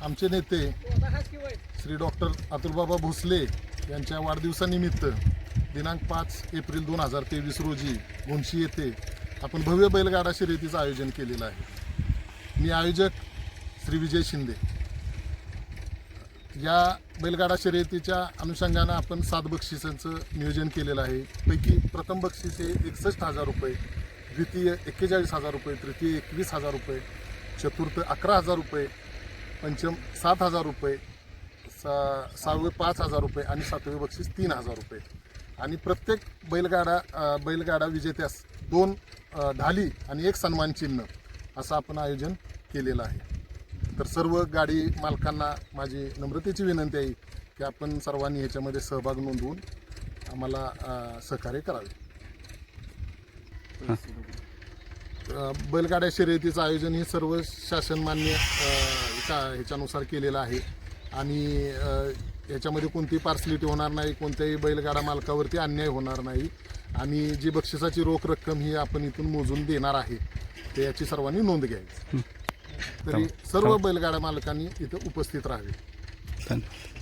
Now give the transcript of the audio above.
आमचे नेते श्री डॉक्टर अतुलबाबा भोसले यांच्या वाढदिवसानिमित्त दिनांक 5 एप्रिल 2023 रोजी मुंशी येथे आपण भव्य बैलगाडा शर्यतीचं आयोजन केलेलं आहे। मी आयोजक श्री विजय शिंदे। या बैलगाडा शर्यतीच्या अनुषंगानं आपण 7 बक्षिसांचं नियोजन केलेलं आहे। पैकी प्रथम बक्षीस हे 61,000 रुपये, द्वितीय 41,000 रुपये, तृतीय 21,000 रुपये, चतुर्थ 11,000 रुपये, पंचम 7,000 रुपये, सहावे 5,000 रुपये आणि सातवे बक्षीस 3,000 रुपये। आणि प्रत्येक बैलगाडा विजेत्यास 2 ढाली आणि 1 सन्मान चिन्ह असं आपण आयोजन केलेलं आहे। तर सर्व गाडी मालकांना माझी नम्रतेची विनंती आहे की आपण सर्वांनी ह्याच्यामध्ये सहभाग नोंदवून आम्हाला सहकार्य करावे। बैलगाड्या शर्यतीचं आयोजन हे सर्व शासनमान्य ह्याच्यानुसार केलेलं आहे आणि याच्यामध्ये कोणतीही पार्सलिटी होणार नाही, कोणत्याही बैलगाडा मालकावरती अन्याय होणार नाही आणि जी बक्षिसाची रोख रक्कम ही आपण इथून मोजून देणार आहे ते याची सर्वांनी नोंद घ्यावी। तरी सर्व बैलगाडा मालकांनी इथं उपस्थित राहावे। धन्यवाद।